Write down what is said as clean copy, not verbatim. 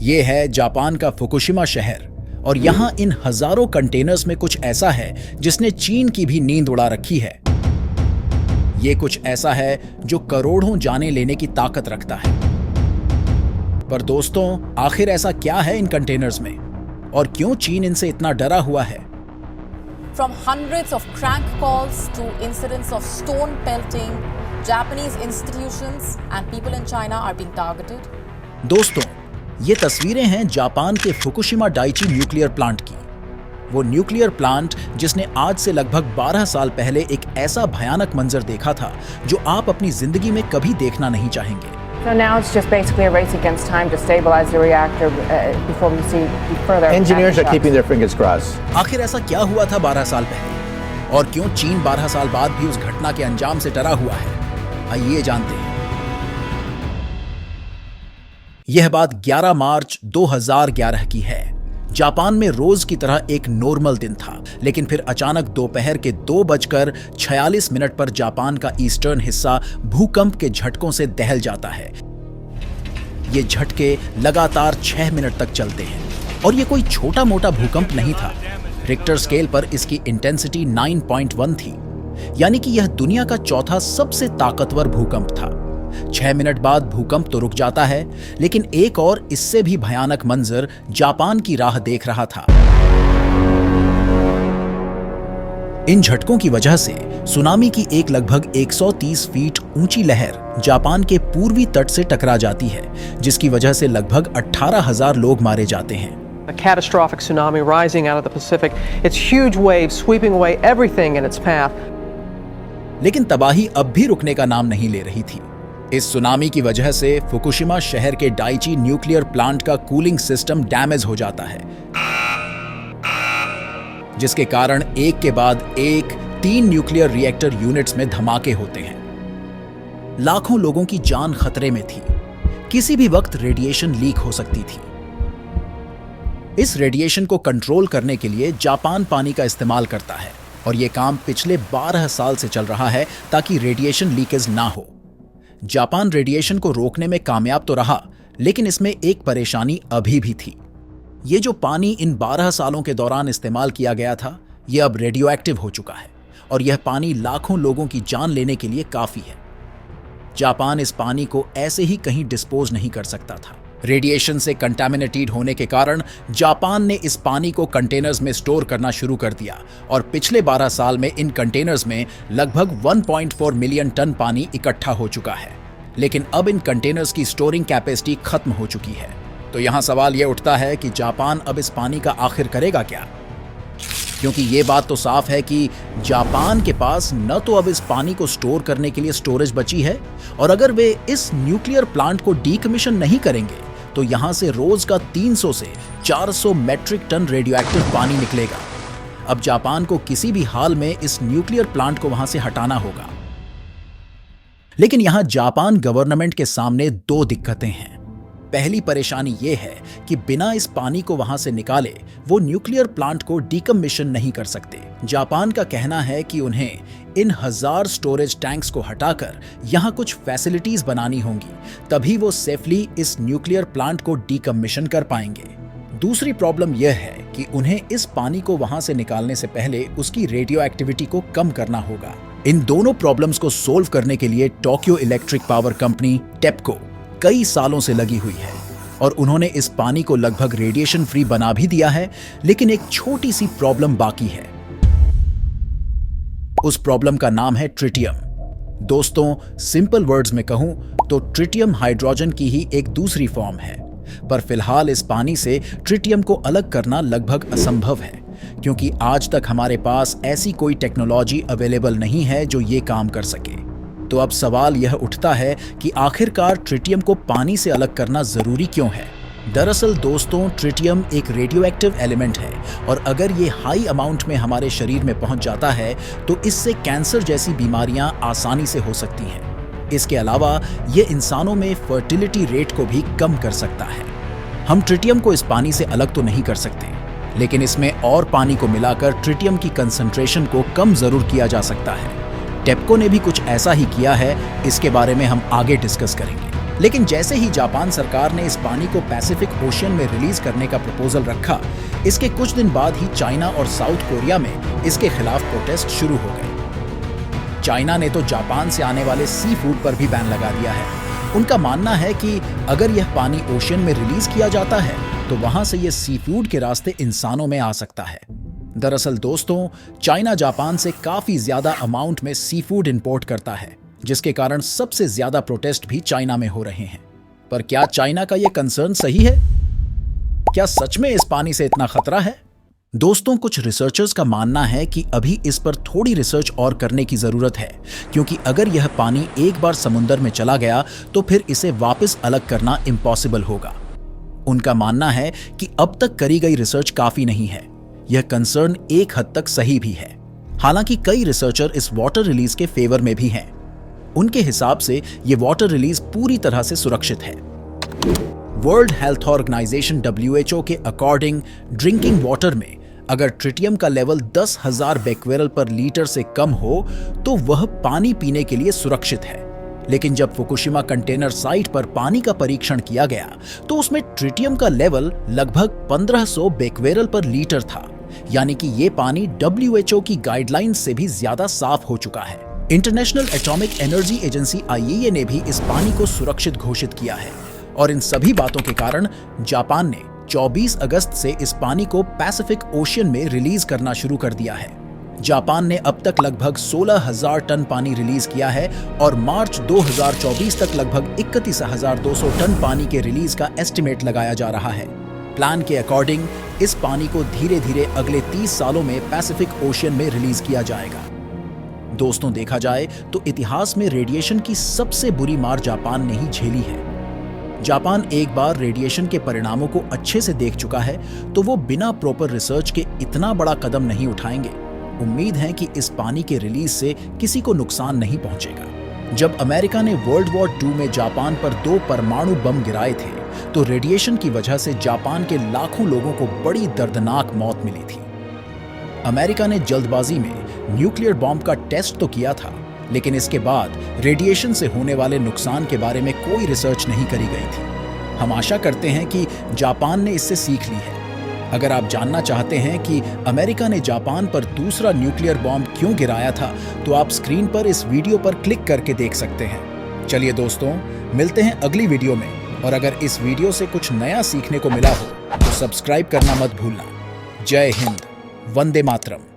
ये है जापान का फुकुशिमा शहर और यहाँ इन हजारों कंटेनर्स में कुछ ऐसा है जिसने चीन की भी नींद उड़ा रखी है। ये कुछ ऐसा है जो करोड़ों जाने लेने की ताकत रखता है। पर दोस्तों, आखिर ऐसा क्या है इन कंटेनर्स में और क्यों चीन इनसे इतना डरा हुआ है? From hundreds of crank calls to incidents of stone pelting, Japanese institutions and people in China are being targeted. दोस्तों, ये तस्वीरें हैं जापान के फुकुशिमा डाइची न्यूक्लियर प्लांट की। वो न्यूक्लियर प्लांट जिसने आज से लगभग 12 साल पहले एक ऐसा भयानक मंजर देखा था जो आप अपनी जिंदगी में कभी देखना नहीं चाहेंगे। So now it's just basically a race against time to stabilize the reactor before we see further. Engineers are keeping their fingers crossed. आखिर ऐसा क्या हुआ था 12 साल पहले और क्यों चीन 12 साल बाद भी उस घटना के अंजाम से डरा हुआ है? आइए जानते हैं। यह बात 11 मार्च 2011 की है। जापान में रोज की तरह एक नॉर्मल दिन था, लेकिन फिर अचानक दोपहर के 2:46 पर जापान का ईस्टर्न हिस्सा भूकंप के झटकों से दहल जाता है। ये झटके लगातार 6 मिनट तक चलते हैं और ये कोई छोटा मोटा भूकंप नहीं था। रिक्टर स्केल पर इसकी इंटेंसिटी 9.1 थी, यानी कि यह दुनिया का चौथा सबसे ताकतवर भूकंप था। 6 मिनट बाद भूकंप तो रुक जाता है, लेकिन एक और इससे भी भयानक मंजर जापान की राह देख रहा था। इन झटकों की वजह से सुनामी की एक लगभग 130 फीट ऊंची लहर जापान के पूर्वी तट से टकरा जाती है, जिसकी वजह से लगभग 18,000 लोग मारे जाते हैं। A catastrophic tsunami rising out of the Pacific. It's huge waves sweeping away everything in its path. लेकिन तबाही अब भी रुकने का नाम नहीं ले रही थी। इस सुनामी की वजह से फुकुशिमा शहर के डाइची न्यूक्लियर प्लांट का कूलिंग सिस्टम डैमेज हो जाता है, जिसके कारण एक के बाद एक 3 न्यूक्लियर रिएक्टर यूनिट्स में धमाके होते हैं। लाखों लोगों की जान खतरे में थी। किसी भी वक्त रेडिएशन लीक हो सकती थी। इस रेडिएशन को कंट्रोल करने के लिए जापान पानी का इस्तेमाल करता है और यह काम पिछले 12 साल से चल रहा है ताकि रेडिएशन लीकेज ना हो। जापान रेडिएशन को रोकने में कामयाब तो रहा, लेकिन इसमें एक परेशानी अभी भी थी। ये जो पानी इन 12 सालों के दौरान इस्तेमाल किया गया था, यह अब रेडियो एक्टिव हो चुका है और यह पानी लाखों लोगों की जान लेने के लिए काफी है। जापान इस पानी को ऐसे ही कहीं डिस्पोज नहीं कर सकता था। रेडिएशन से कंटामिनेटेड होने के कारण जापान ने इस पानी को कंटेनर्स में स्टोर करना शुरू कर दिया और पिछले 12 साल में इन कंटेनर्स में लगभग 1.4 मिलियन टन पानी इकट्ठा हो चुका है। लेकिन अब इन कंटेनर्स की स्टोरिंग कैपेसिटी खत्म हो चुकी है। तो यहाँ सवाल यह उठता है कि जापान अब इस पानी का आखिर करेगा क्या? क्योंकि ये बात तो साफ है कि जापान के पास न तो अब इस पानी को स्टोर करने के लिए स्टोरेज बची है, और अगर वे इस न्यूक्लियर प्लांट को डीकमीशन नहीं करेंगे तो यहां से रोज का 300 से 400 मैट्रिक टन रेडियोएक्टिव पानी निकलेगा। अब जापान को किसी भी हाल में इस न्यूक्लियर प्लांट को वहां से हटाना होगा। लेकिन यहां जापान गवर्नमेंट के सामने 2 दिक्कतें हैं। पहली परेशानी यह है कि बिना इस पानी को वहां से निकाले वो न्यूक्लियर प्लांट को डीकमीशन नहीं कर सकते। जापान का कहना है कि उन्हें इन 1000 स्टोरेज टैंक्स को हटाकर यहां कुछ फैसिलिटीज बनानी होंगी, तभी वो सेफली इस न्यूक्लियर प्लांट को डीकमीशन कर पाएंगे। दूसरी प्रॉब्लम यह है कि उन्हें इस पानी को वहां से निकालने से पहले उसकी रेडियो एक्टिविटी को कम करना होगा। इन दोनों प्रॉब्लम्स को सोल्व करने के लिए टोक्यो इलेक्ट्रिक पावर कंपनी टेप्को कई सालों से लगी हुई है और उन्होंने इस पानी को लगभग रेडिएशन फ्री बना भी दिया है। लेकिन एक छोटी सी प्रॉब्लम बाकी है। उस प्रॉब्लम का नाम है ट्रिटियम। दोस्तों, सिंपल वर्ड्स में कहूं तो ट्रिटियम हाइड्रोजन की ही एक दूसरी फॉर्म है, पर फिलहाल इस पानी से ट्रिटियम को अलग करना लगभग असंभव है, क्योंकि आज तक हमारे पास ऐसी कोई टेक्नोलॉजी अवेलेबल नहीं है जो ये काम कर सके। तो अब सवाल यह उठता है कि आखिरकार ट्रिटियम को पानी से अलग करना जरूरी क्यों है? दरअसल दोस्तों, ट्रिटियम एक रेडियोएक्टिव एलिमेंट है और अगर ये हाई अमाउंट में हमारे शरीर में पहुंच जाता है तो इससे कैंसर जैसी बीमारियां आसानी से हो सकती हैं। इसके अलावा ये इंसानों में फर्टिलिटी रेट को भी कम कर सकता है। हम ट्रिटियम को इस पानी से अलग तो नहीं कर सकते, लेकिन इसमें और पानी को मिलाकर ट्रिटियम की कंसंट्रेशन को कम जरूर किया जा सकता है। टेप्को ने भी कुछ ऐसा ही किया है, इसके बारे में हम आगे डिस्कस करेंगे। लेकिन जैसे ही जापान सरकार ने इस पानी को पैसिफिक ओशियन में रिलीज करने का प्रपोजल रखा, इसके कुछ दिन बाद ही चाइना और साउथ कोरिया में इसके खिलाफ प्रोटेस्ट शुरू हो गए। चाइना ने तो जापान से आने वाले सी फूड पर भी बैन लगा दिया है। उनका मानना है कि अगर यह पानी ओशियन में रिलीज किया जाता है तो वहां से यह सी फूड के रास्ते इंसानों में आ सकता है। दरअसल दोस्तों, चाइना जापान से काफी ज्यादा अमाउंट में सी फूड इंपोर्ट करता है, जिसके कारण सबसे ज्यादा प्रोटेस्ट भी चाइना में हो रहे हैं। पर क्या चाइना का यह कंसर्न सही है? क्या सच में इस पानी से इतना खतरा है? दोस्तों, कुछ रिसर्चर्स का मानना है कि अभी इस पर थोड़ी रिसर्च और करने की जरूरत है, क्योंकि अगर यह पानी एक बार समुद्र में चला गया तो फिर इसे वापस अलग करना इम्पॉसिबल होगा। उनका मानना है कि अब तक करी गई रिसर्च काफी नहीं है। यह कंसर्न एक हद तक सही भी है। हालांकि कई रिसर्चर इस वाटर रिलीज के फेवर में भी हैं। उनके हिसाब से यह वाटर रिलीज पूरी तरह से सुरक्षित है। वर्ल्ड हेल्थ ऑर्गेनाइजेशन WHO के अकॉर्डिंग ड्रिंकिंग वाटर में अगर ट्रिटियम का लेवल 10,000 बेक्वेरल पर लीटर से कम हो तो वह पानी पीने के लिए सुरक्षित है। लेकिन जब फुकुशिमा कंटेनर साइट पर पानी का परीक्षण किया गया तो उसमें ट्रिटियम का लेवल लगभग 1500 बेक्वेरल पर लीटर था, यानी कि ये पानी WHO की गाइडलाइंस से भी ज्यादा साफ हो चुका है। International atomic energy agency IAEA ने भी इस पानी को सुरक्षित घोषित किया है। और इन सभी बातों के कारण जापान ने 24 अगस्त से इस पानी को पैसिफिक ओशियन में रिलीज करना शुरू कर दिया है। जापान ने अब तक लगभग 16,000 टन पानी रिलीज किया है और मार्च 2024 तक लगभग 31,200 टन पानी के रिलीज का एस्टिमेट लगाया जा रहा है। प्लान के अकॉर्डिंग इस पानी को धीरे धीरे अगले 30 सालों में पैसिफिक ओशियन में रिलीज किया जाएगा। दोस्तों, देखा जाए तो इतिहास में रेडिएशन की सबसे बुरी मार जापान ने ही झेली है। जापान एक बार रेडिएशन के परिणामों को अच्छे से देख चुका है तो वो बिना प्रॉपर रिसर्च के इतना बड़ा कदम नहीं उठाएंगे। उम्मीद है कि इस पानी के रिलीज से किसी को नुकसान नहीं पहुंचेगा। जब अमेरिका ने वर्ल्ड वॉर 2 में जापान पर 2 परमाणु बम गिराए थे तो रेडिएशन की वजह से जापान के लाखों लोगों को बड़ी दर्दनाक मौत मिली थी। अमेरिका ने जल्दबाजी में न्यूक्लियर बॉम्ब का टेस्ट तो किया था, लेकिन इसके बाद रेडिएशन से होने वाले नुकसान के बारे में कोई रिसर्च नहीं करी गई थी। हम आशा करते हैं कि जापान ने इससे सीख ली है। अगर आप जानना चाहते हैं कि अमेरिका ने जापान पर दूसरा न्यूक्लियर बॉम्ब क्यों गिराया था तो आप स्क्रीन पर इस वीडियो पर क्लिक करके देख सकते हैं। चलिए दोस्तों, मिलते हैं अगली वीडियो में, और अगर इस वीडियो से कुछ नया सीखने को मिला हो तो सब्सक्राइब करना मत भूलना। जय हिंद, वंदे मातरम।